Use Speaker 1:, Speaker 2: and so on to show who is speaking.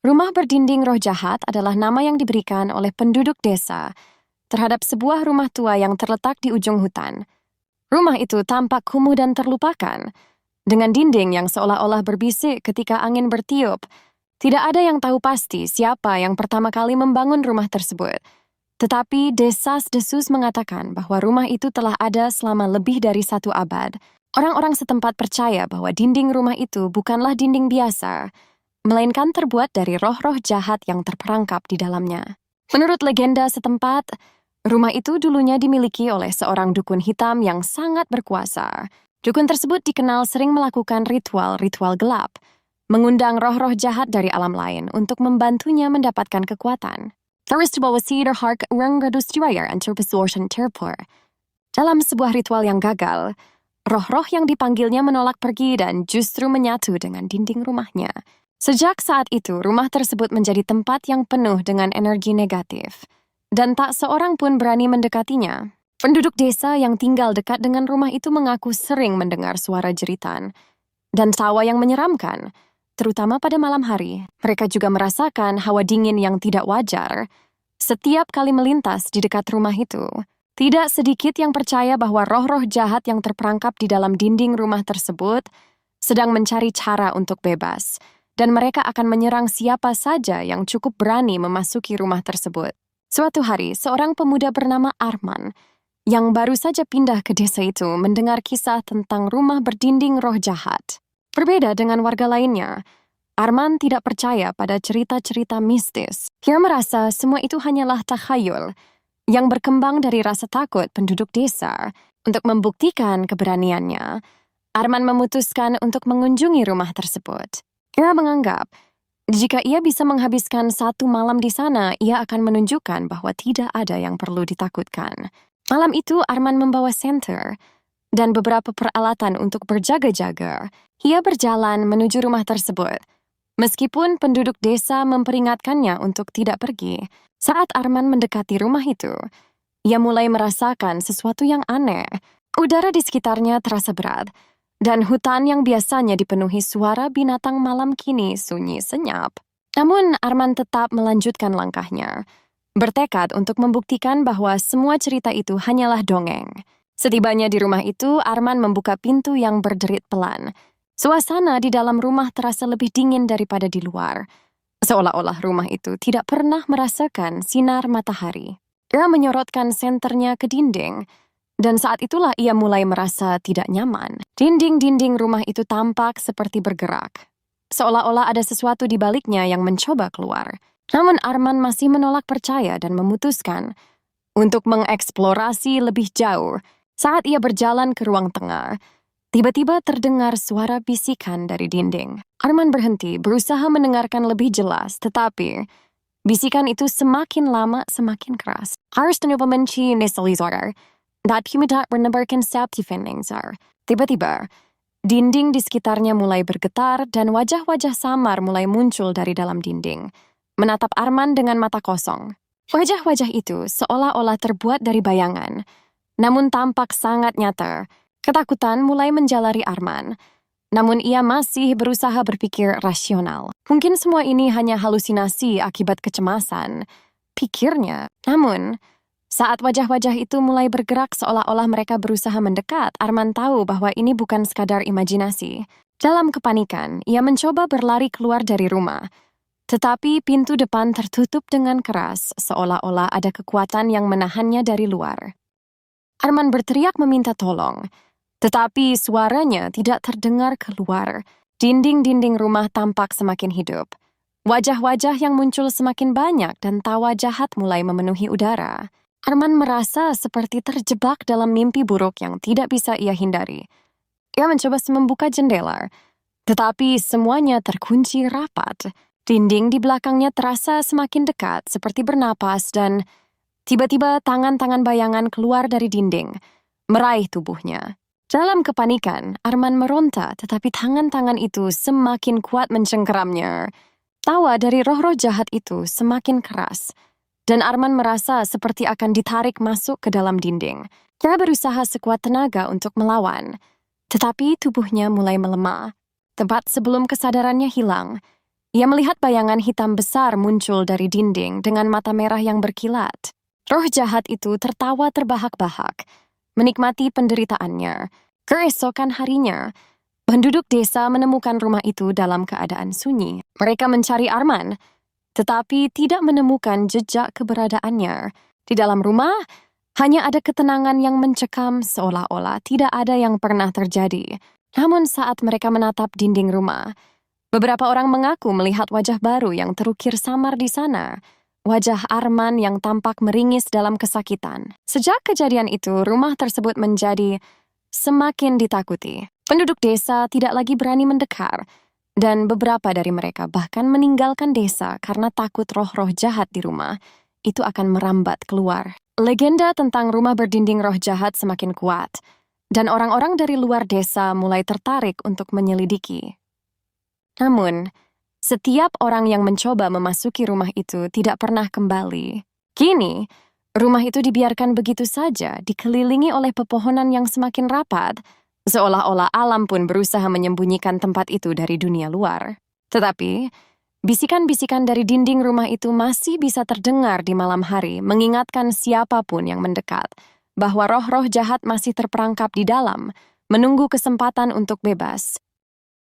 Speaker 1: Rumah berdinding roh jahat adalah nama yang diberikan oleh penduduk desa terhadap sebuah rumah tua yang terletak di ujung hutan. Rumah itu tampak kumuh dan terlupakan, dengan dinding yang seolah-olah berbisik ketika angin bertiup. Tidak ada yang tahu pasti siapa yang pertama kali membangun rumah tersebut. Tetapi desas-desus mengatakan bahwa rumah itu telah ada selama lebih dari 1 abad. Orang-orang setempat percaya bahwa dinding rumah itu bukanlah dinding biasa, melainkan terbuat dari roh-roh jahat yang terperangkap di dalamnya. Menurut legenda setempat, rumah itu dulunya dimiliki oleh seorang dukun hitam yang sangat berkuasa. Dukun tersebut dikenal sering melakukan ritual-ritual gelap, mengundang roh-roh jahat dari alam lain untuk membantunya mendapatkan kekuatan. Dalam sebuah ritual yang gagal, roh-roh yang dipanggilnya menolak pergi dan justru menyatu dengan dinding rumahnya. Sejak saat itu, rumah tersebut menjadi tempat yang penuh dengan energi negatif, dan tak seorang pun berani mendekatinya. Penduduk desa yang tinggal dekat dengan rumah itu mengaku sering mendengar suara jeritan dan tawa yang menyeramkan, terutama pada malam hari. Mereka juga merasakan hawa dingin yang tidak wajar setiap kali melintas di dekat rumah itu. Tidak sedikit yang percaya bahwa roh-roh jahat yang terperangkap di dalam dinding rumah tersebut sedang mencari cara untuk bebas, dan mereka akan menyerang siapa saja yang cukup berani memasuki rumah tersebut. Suatu hari, seorang pemuda bernama Arman, yang baru saja pindah ke desa itu, mendengar kisah tentang rumah berdinding roh jahat. Berbeda dengan warga lainnya, Arman tidak percaya pada cerita-cerita mistis. Dia merasa semua itu hanyalah takhayul yang berkembang dari rasa takut penduduk desa. Untuk membuktikan keberaniannya, Arman memutuskan untuk mengunjungi rumah tersebut. Ia menganggap, jika ia bisa menghabiskan 1 malam di sana, ia akan menunjukkan bahwa tidak ada yang perlu ditakutkan. Malam itu, Arman membawa senter dan beberapa peralatan untuk berjaga-jaga. Ia berjalan menuju rumah tersebut, meskipun penduduk desa memperingatkannya untuk tidak pergi. Saat Arman mendekati rumah itu, ia mulai merasakan sesuatu yang aneh. Udara di sekitarnya terasa berat, dan hutan yang biasanya dipenuhi suara binatang malam kini sunyi senyap. Namun Arman tetap melanjutkan langkahnya, bertekad untuk membuktikan bahwa semua cerita itu hanyalah dongeng. Setibanya di rumah itu, Arman membuka pintu yang berderit pelan. Suasana di dalam rumah terasa lebih dingin daripada di luar, seolah-olah rumah itu tidak pernah merasakan sinar matahari. Ia menyorotkan senternya ke dinding, dan saat itulah ia mulai merasa tidak nyaman. Dinding-dinding rumah itu tampak seperti bergerak, seolah-olah ada sesuatu di baliknya yang mencoba keluar. Namun Arman masih menolak percaya dan memutuskan untuk mengeksplorasi lebih jauh. Saat ia berjalan ke ruang tengah, tiba-tiba terdengar suara bisikan dari dinding. Arman berhenti, berusaha mendengarkan lebih jelas, tetapi bisikan itu semakin lama semakin keras. Harus memenci neselizor. Tiba-tiba, dinding di sekitarnya mulai bergetar dan wajah-wajah samar mulai muncul dari dalam dinding, menatap Arman dengan mata kosong. Wajah-wajah itu seolah-olah terbuat dari bayangan, namun tampak sangat nyata. Ketakutan mulai menjalari Arman, namun ia masih berusaha berpikir rasional. Mungkin semua ini hanya halusinasi akibat kecemasan, pikirnya. Namun, saat wajah-wajah itu mulai bergerak seolah-olah mereka berusaha mendekat, Arman tahu bahwa ini bukan sekadar imajinasi. Dalam kepanikan, ia mencoba berlari keluar dari rumah. Tetapi pintu depan tertutup dengan keras, seolah-olah ada kekuatan yang menahannya dari luar. Arman berteriak meminta tolong, tetapi suaranya tidak terdengar keluar. Dinding-dinding rumah tampak semakin hidup. Wajah-wajah yang muncul semakin banyak dan tawa jahat mulai memenuhi udara. Arman merasa seperti terjebak dalam mimpi buruk yang tidak bisa ia hindari. Ia mencoba membuka jendela, tetapi semuanya terkunci rapat. Dinding di belakangnya terasa semakin dekat, seperti bernapas, dan tiba-tiba tangan-tangan bayangan keluar dari dinding, meraih tubuhnya. Dalam kepanikan, Arman meronta, tetapi tangan-tangan itu semakin kuat mencengkeramnya. Tawa dari roh-roh jahat itu semakin keras, dan Arman merasa seperti akan ditarik masuk ke dalam dinding. Dia berusaha sekuat tenaga untuk melawan, tetapi tubuhnya mulai melemah. Tepat sebelum kesadarannya hilang, Ia melihat bayangan hitam besar muncul dari dinding dengan mata merah yang berkilat. Roh jahat itu tertawa terbahak-bahak, menikmati penderitaannya. Keesokan harinya, penduduk desa menemukan rumah itu dalam keadaan sunyi. Mereka mencari Arman, tetapi tidak menemukan jejak keberadaannya. Di dalam rumah, hanya ada ketenangan yang mencekam seolah-olah tidak ada yang pernah terjadi. Namun saat mereka menatap dinding rumah, beberapa orang mengaku melihat wajah baru yang terukir samar di sana. Wajah Arman yang tampak meringis dalam kesakitan. Sejak kejadian itu, rumah tersebut menjadi semakin ditakuti. Penduduk desa tidak lagi berani mendekat, dan beberapa dari mereka bahkan meninggalkan desa karena takut roh-roh jahat di rumah itu akan merambat keluar. Legenda tentang rumah berdinding roh jahat semakin kuat, dan orang-orang dari luar desa mulai tertarik untuk menyelidiki. Namun, setiap orang yang mencoba memasuki rumah itu tidak pernah kembali. Kini, rumah itu dibiarkan begitu saja, dikelilingi oleh pepohonan yang semakin rapat, seolah-olah alam pun berusaha menyembunyikan tempat itu dari dunia luar. Tetapi, bisikan-bisikan dari dinding rumah itu masih bisa terdengar di malam hari, mengingatkan siapapun yang mendekat bahwa roh-roh jahat masih terperangkap di dalam, menunggu kesempatan untuk bebas.